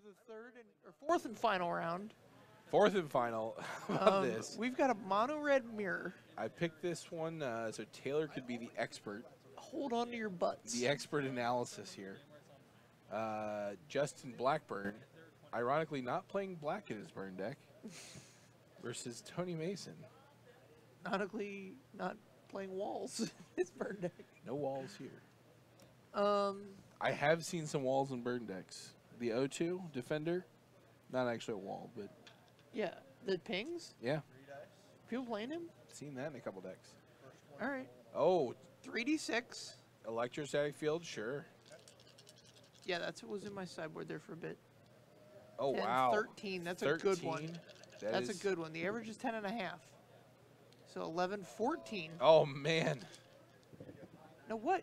the fourth and final round. Fourth and final of this. We've got a mono red mirror. I picked this one so Taylor could be the expert. Hold on to your butts. The expert analysis here. Justin Blackburn, ironically not playing black in his burn deck, versus Tony Mason. Ironically not playing walls in his burn deck. No walls here. I have seen some walls in burn decks. The O2 Defender, not actually a wall, but... Yeah, the pings? Yeah. People playing him? Seen that in a couple decks. All right. Oh. 3d6. Electrostatic field, sure. Yeah, that's what was in my sideboard there for a bit. Oh, 10, wow. 13, that's 13. A good one. That's a good one. The average is 10.5. So 11, 14. Oh, man. Now what?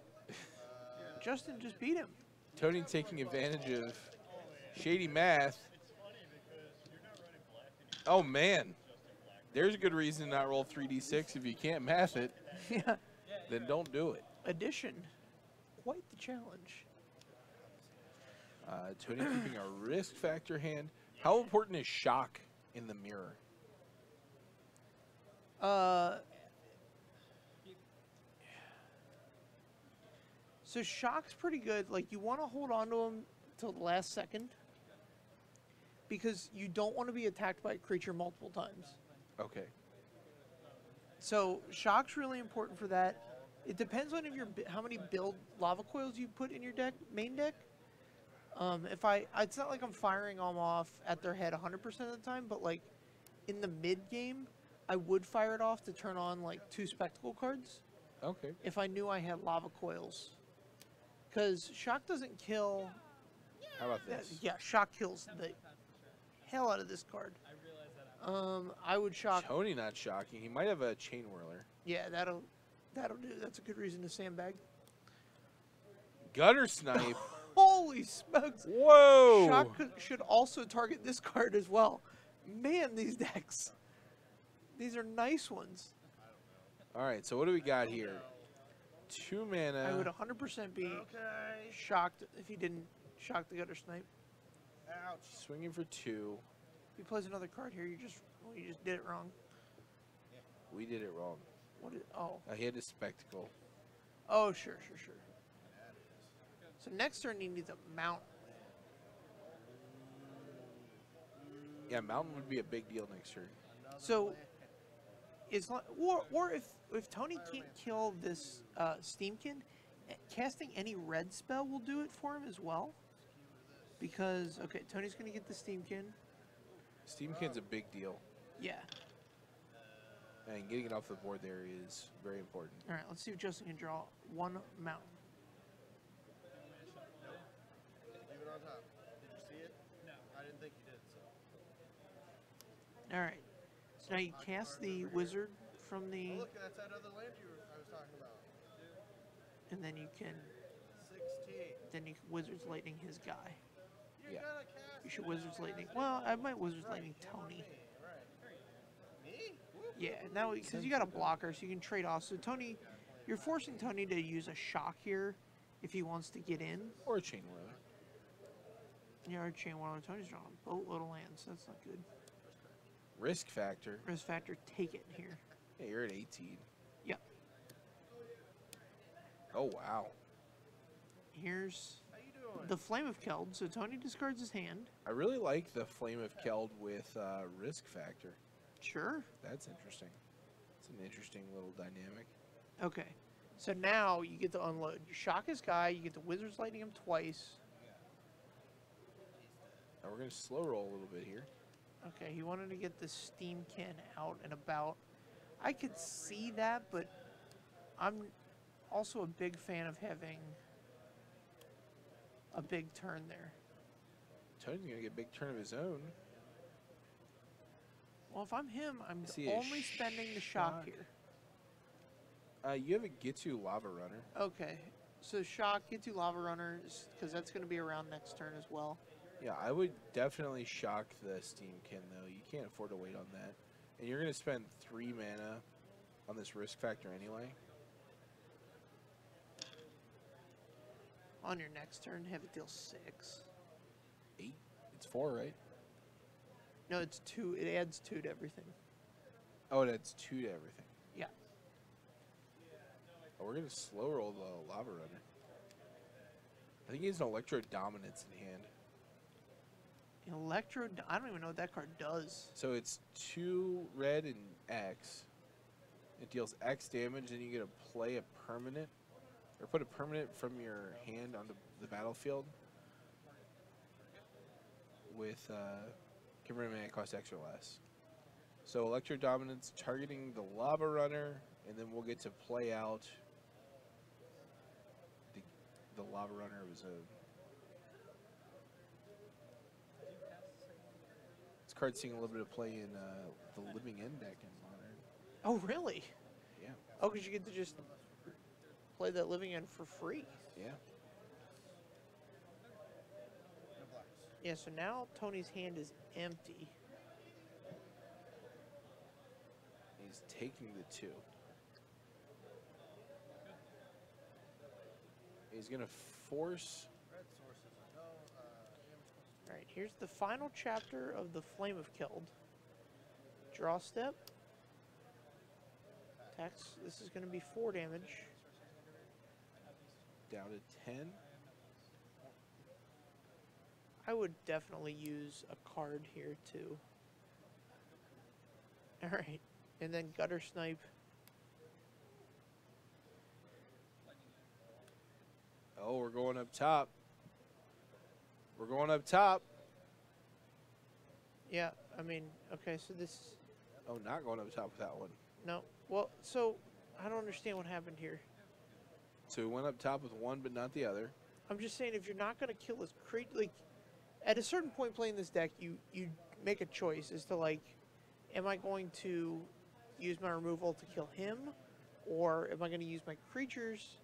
Justin just beat him. Tony taking advantage of shady math. Oh, man. There's a good reason to not roll 3d6 if you can't math it. Yeah. Then don't do it. Addition. Quite the challenge. Tony keeping a risk factor hand. How important is shock in the mirror? So shock's pretty good. Like, you want to hold on to him till the last second because you don't want to be attacked by a creature multiple times. Okay. So shock's really important for that. It depends on how many build lava coils you put in your deck, main deck. It's not like I'm firing them off at their head 100% of the time, but like in the mid game, I would fire it off to turn on like 2 spectacle cards. Okay. If I knew I had lava coils, because shock doesn't kill. How about this? Yeah, shock kills the hell out of this card. I would shock. Tony not shocking. He might have a chain whirler. Yeah, that'll do. That's a good reason to sandbag. Gutter snipe. Holy smokes! Whoa! Shock should also target this card as well. Man, these decks. These are nice ones. All right, so what do we got here? 2 mana. I would 100% be shocked if he didn't shock the gutter snipe. Ouch. Swinging for 2. If he plays another card here, you just did it wrong. We did it wrong. What is? Oh. He had a spectacle. Oh, sure. So next turn he needs a mountain. Yeah, mountain would be a big deal next turn. So, it's not, or if Tony can't kill this Steamkin, casting any red spell will do it for him as well. Because okay, Tony's gonna get the Steamkin. Steamkin's a big deal. Yeah. And getting it off the board there is very important. All right, let's see if Justin can draw 1 mountain. Leave it on top. Did you see it? No. I didn't think you did, so. All right. So now you cast the wizard from the... Oh, look, that's that other land I was talking about. And then you can... 16. Then you can Wizard's Lightning his guy. You're Yeah. gonna cast You should Wizard's Lightning... Well, I might Wizard's Lightning Tony. Me? Yeah, now because you got a blocker, so you can trade off. So Tony, you're forcing Tony to use a shock here if he wants to get in. Or a chain whirler. Yeah, or chain one. Tony's drawing a boatload of lands. That's not good. Risk factor. Risk factor, take it here. Yeah, you're at 18. Yeah. Oh, wow. Here's the Flame of Keld. So Tony discards his hand. I really like the Flame of Keld with risk factor. Sure. That's interesting. It's an interesting little dynamic. Okay. So now you get to unload. You shock his guy. You get the Wizard's Lightning him twice. Now we're going to slow roll a little bit here. Okay, he wanted to get the Steamkin out and about. I could see that, but I'm also a big fan of having a big turn there. Tony's going to get a big turn of his own. Well, if I'm him, I'm See a only spending the shock shock. here. You have a Gitu Lava Runner. Okay, so shock, get to Lava Runner, because that's going to be around next turn as well. Yeah, I would definitely shock the Steamkin, though. You can't afford to wait on that. And you're going to spend 3 mana on this risk factor anyway. On your next turn, have it deal 6. 8. It's 4, right? No, it's 2. It adds 2 to everything. Oh, it adds 2 to everything. Yeah. Oh, we're gonna slow roll the Lava Runner. I think he has an Electro Dominance in hand. I don't even know what that card does. So it's 2 red and X. It deals X damage, and you get to play a permanent, or put a permanent from your hand onto the battlefield with converting mana cost X or less. So Electro Dominance targeting the Lava Runner, and then we'll get to play out the Lava Runner was a. This card's seeing a little bit of play in the Living End deck in Modern. Oh, really? Yeah. Oh, because you get to just play that Living End for free. Yeah. No blacks. Yeah, so now Tony's hand is empty. He's taking the 2. He's going to force. Red sources are no. Damage. Alright, here's the final chapter of the Flame of Keld. Draw step. Attacks. This is going to be 4 damage. Down to 10. I would definitely use a card here too. Alright, and then Gutter Snipe. Oh, we're going up top. We're going up top. Yeah, I mean, okay, so this... Oh, not going up top with that one. No. Well, so, I don't understand what happened here. So we went up top with one, but not the other. I'm just saying, if you're not going to kill this creature, like, at a certain point playing this deck, you make a choice as to, like, am I going to use my removal to kill him, or am I going to use my creatures,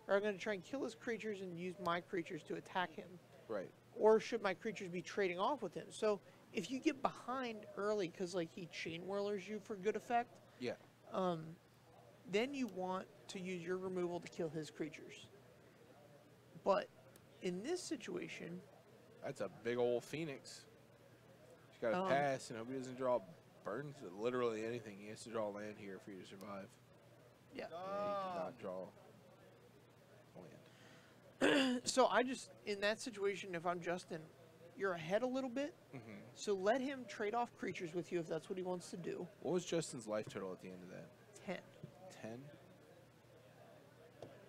or am I going to try and kill his creatures and use my creatures to attack him? Right. Or should my creatures be trading off with him? So, if you get behind early because, like, he chain whirlers you for good effect, Yeah. then you want to use your removal to kill his creatures. But in this situation, That's a big old Phoenix. He's got to pass, and hope he doesn't draw burns literally anything. He has to draw land here for you to survive. yeah. And he did not draw land. So I just, in that situation, if I'm Justin, you're ahead a little bit. Mm-hmm. So let him trade off creatures with you if that's what he wants to do. What was Justin's life total at the end of that? 10. 10?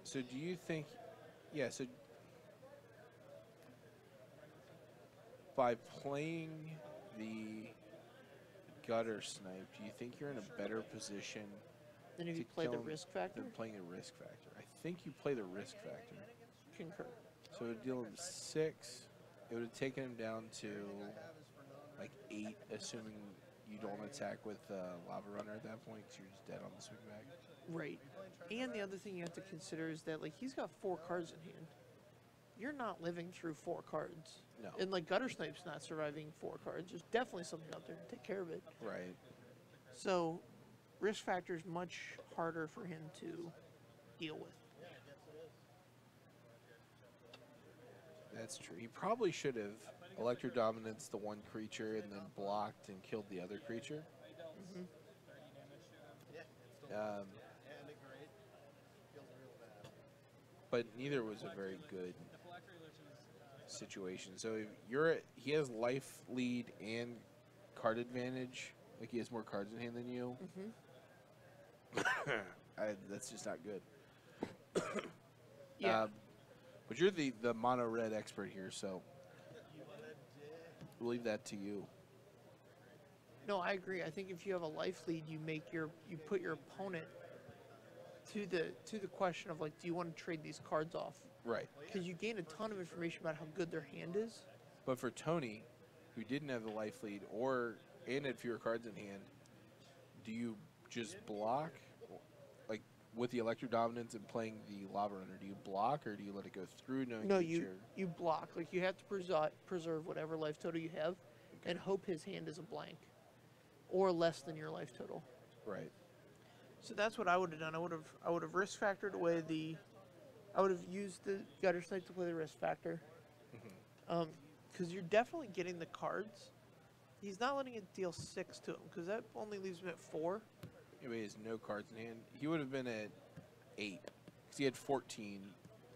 So do you think... Yeah, so... By playing the Gutter Snipe, do you think you're in a better position Then if to you play the kill him risk factor, than playing a risk factor? I think you play the risk factor. concur. So it would deal him 6. It would have taken him down to like 8, assuming you don't attack with Lava Runner at that point, because you're just dead on the swing back. Right. And the other thing you have to consider is that, like, he's got 4 cards in hand. You're not living through 4 cards. No. And, like, Gutter Snipe's not surviving 4 cards. There's definitely something out there to take care of it. Right. So, risk factor is much harder for him to deal with. That's true. He probably should have Electro Dominance the one creature and then blocked and killed the other creature. Mm-hmm. And it great. Feels real bad. But neither was a very good situation. So if he has life lead and card advantage. Like he has more cards in hand than you. Mm-hmm. That's just not good. Yeah. But you're the mono red expert here, so we'll leave that to you. No, I agree. I think if you have a life lead, you put your opponent to the question of, like, do you want to trade these cards off? Right. Because you gain a ton of information about how good their hand is. But for Tony, who didn't have the life lead and had fewer cards in hand, do you just block, like with the Electro Dominance and playing the Lava Runner? Do you block or do you let it go through? No, you block. Like, you have to preserve whatever life total you have, and hope his hand is a blank, or less than your life total. Right. So that's what I would have done. I would have risk factored away I would have used the Gutter Snipe to play the risk factor. Mm-hmm. Because you're definitely getting the cards. He's not letting it deal 6 to him, because that only leaves him at 4. Yeah, but he has no cards in hand. He would have been at 8. Because he had 14,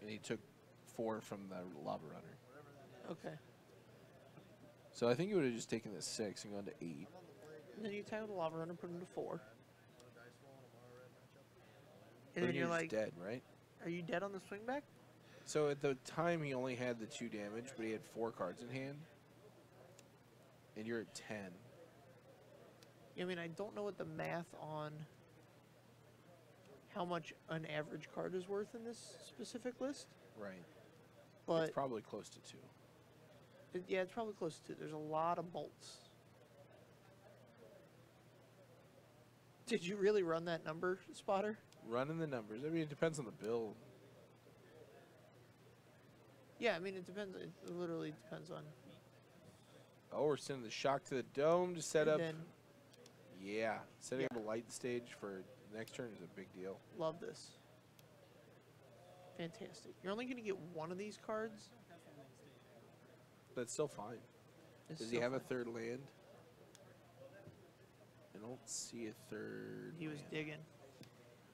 and he took 4 from the Lava Runner. Okay. So I think he would have just taken the 6 and gone to 8. And then you attack with the Lava Runner, put him to 4. But And then you're just like, dead, right? are you dead on the swing back? So at the time, he only had the 2 damage, but he had 4 cards in hand. And you're at 10. I mean, I don't know what the math on how much an average card is worth in this specific list. Right. But It's probably close to 2. yeah, it's probably close to. There's a lot of bolts. Did you really run that number, Spotter? Running the numbers. I mean, it depends on the build. Yeah, I mean, it depends. It literally depends on. Oh, we're sending the shock to the dome to set And up. then, Yeah. Setting Yeah. up a light stage for the next turn is a big deal. love this. Fantastic. You're only going to get one of these cards. That's still fine. It's Does he so have a fun. 3rd land? I don't see a 3rd He was land. digging.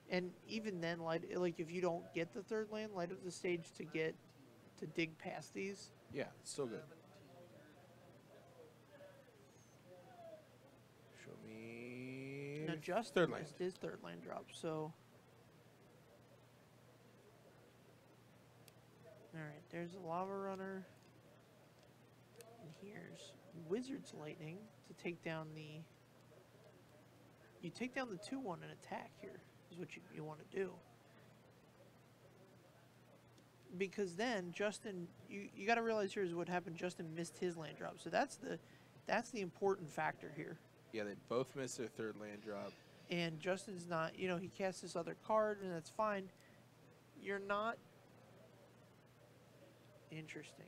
And even then, like if you don't get the 3rd land, light up the stage to dig past these. Yeah, it's still good. Show me. Now, Justin 3rd land. missed his 3rd land drop, so. Alright, there's a Lava Runner. And here's Wizard's Lightning to take down the. You take down the 2/1 and attack here, is what you want to do. Because then Justin, you got to realize here's what happened. Justin missed his land drop, so that's the important factor here. Yeah, they both missed their 3rd land drop. And Justin's not, he casts this other card, and that's fine. You're not. Interesting.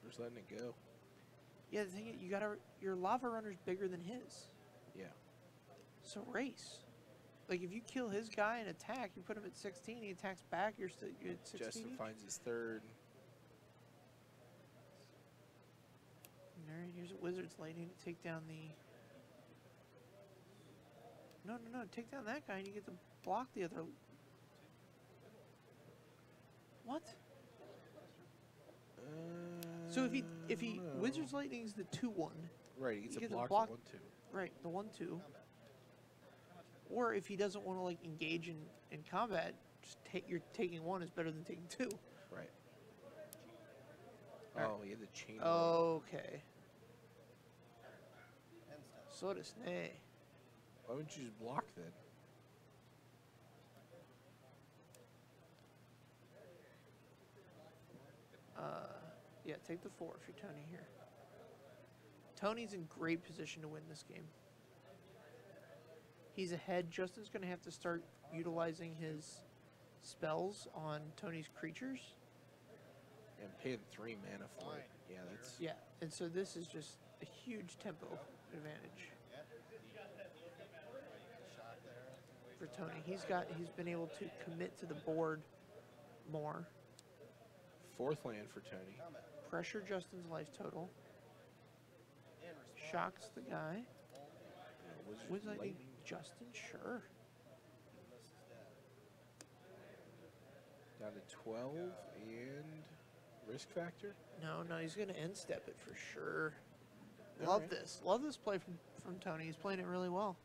We're just letting it go. Yeah, the thing is, your Lava Runner's bigger than his. Yeah. So race. Like, if you kill his guy and attack, you put him at 16, he attacks back, you're at 16 Justin each. finds his 3rd. Alright, here's a Wizard's Lightning to take down the. No, take down that guy and you get to block the other. What? So if he No. Wizard's Lightning's the 2/1, Right, he gets he a gets a block, block- 1-2. right, the 1/2. Or if he doesn't want to like engage in combat, just you're taking 1 is better than taking 2. Right. Alright. Oh, he had the chain. Okay. End step. So does nay. Why wouldn't you just block then? Yeah, take the 4 if you're Tony here. Tony's in great position to win this game. He's ahead. Justin's going to have to start utilizing his spells on Tony's creatures. And paying 3 mana for it. Yeah, that's. Yeah, and so this is just a huge tempo advantage Shot there. for Tony. He's been able to commit to the board more. 4th land for Tony. Pressure Justin's life total. In response. Shocks the guy. Wizard Was that Lightning. Justin? Sure. This is dead. Down to 12 and risk factor. No, he's going to end step it for sure. All Love right. this. Love this play from Tony. He's playing it really well.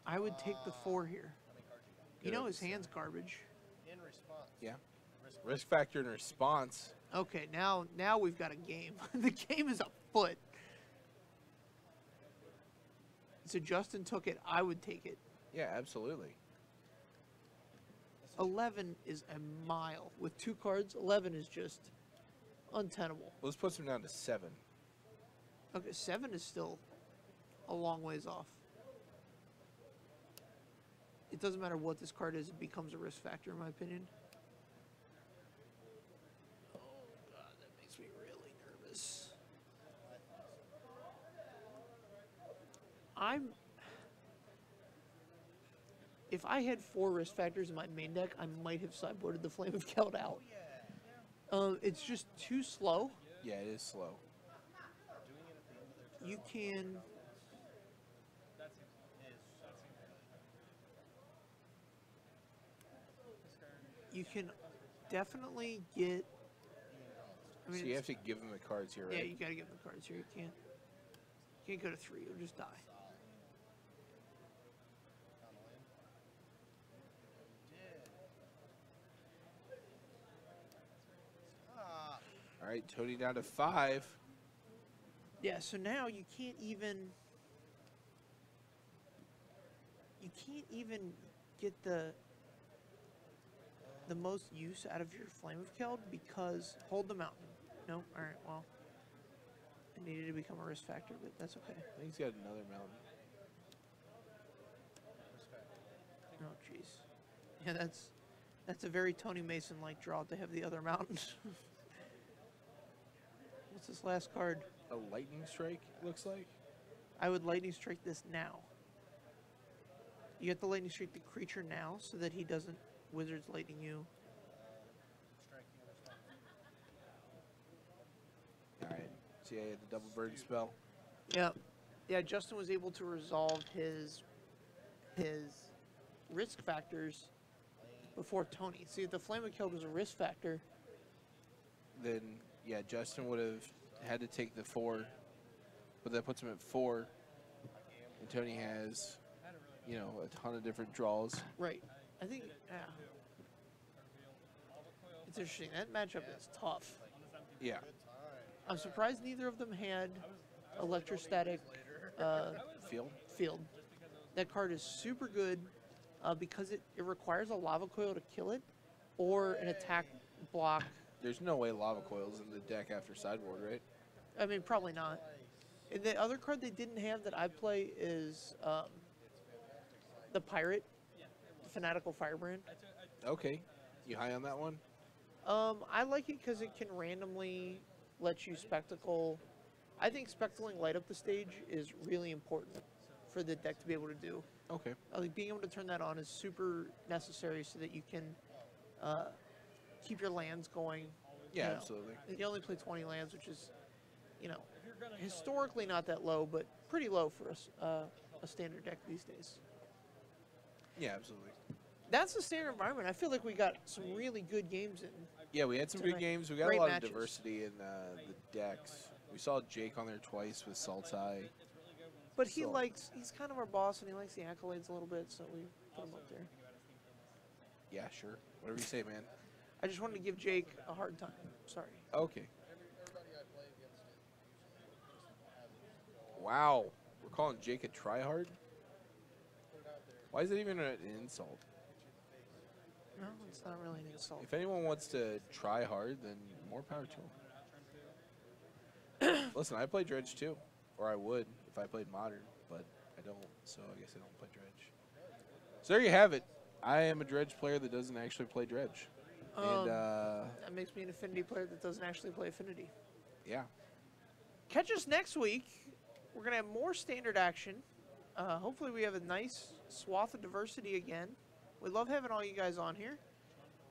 I would take the 4 here. How many cards you got? You know Good. his hand's garbage. In response. Yeah. Risk. Risk factor in response. Okay, now we've got a game. The game is afoot. So Justin took it. I would take it. Yeah, absolutely. 11 is a mile. With 2 cards, 11 is just untenable. Let's put him down to 7. Okay, 7 is still a long ways off. It doesn't matter what this card is, it becomes a risk factor, in my opinion. Oh, God, that makes me really nervous. if I had 4 risk factors in my main deck, I might have sideboarded the Flame of Keld out. It's just too slow. Yeah, it is slow. You can... You can definitely get... I mean, So you have to give him the cards here, right? yeah, you gotta give them the cards here. You can't go to 3. You'll just die. All right, Tony down to 5. Yeah, so now you can't even get the most use out of your Flame of Keld because hold the mountain. No, all right. Well, it needed to become a risk factor, but that's okay. I think he's got another mountain. Oh, jeez. Yeah, that's a very Tony Mason like draw to have the other mountain. What's this last card? A lightning strike, it looks like. I would lightning strike this now. You get the lightning strike the creature now so that he doesn't Wizards lightning you. Alright, so yeah, the double burn spell. Yeah. Yeah, Justin was able to resolve his risk factors before Tony. See, if the Flame of Keld was a risk factor, Then, yeah, Justin would have had to take the 4, but that puts him at 4. And Tony has, you know, a ton of different draws. right. I think, yeah. It's interesting. That matchup is tough. Yeah. I'm surprised neither of them had electrostatic Field? That card is super good because it requires a lava coil to kill it or an attack block. There's no way lava coil's in the deck after sideboard, right? I mean, probably not. And the other card they didn't have that I play is the Pirate, the Fanatical Firebrand. Okay. You high on that one? I like it because it can randomly let you spectacle. I think spectacling light up the stage is really important for the deck to be able to do. Okay. Like being able to turn that on is super necessary so that you can keep your lands going. Yeah, You know, absolutely. You only play 20 lands, which is, you know, historically not that low, but pretty low for a standard deck these days. Yeah, absolutely. That's the standard environment. I feel like we got some really good games in. Yeah, we had some good Tonight. games. We got Great a lot matches. of diversity in the decks. We saw Jake on there twice with Sultai. But he So- he's kind of our boss, and he likes the accolades a little bit, so we put him up there. Yeah, sure. Whatever you say, man. I just wanted to give Jake a hard time. Sorry. Okay. Wow. We're calling Jake a tryhard? Why is it even an insult? No, it's not really an insult. If anyone wants to try hard, then more power to them. Listen, I play Dredge too. Or I would if I played Modern, but I don't, so I guess I don't play Dredge. So there you have it. I am a Dredge player that doesn't actually play Dredge. And, That makes me an Affinity player that doesn't actually play Affinity. yeah. Catch us next week. We're going to have more standard action. Hopefully we have a nice swath of diversity again. We love having all you guys on here.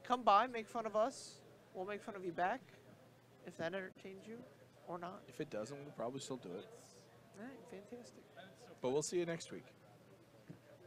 Come by, make fun of us. We'll make fun of you back if that entertains you or not. If it doesn't, we'll probably still do it. All right, fantastic. But we'll see you next week.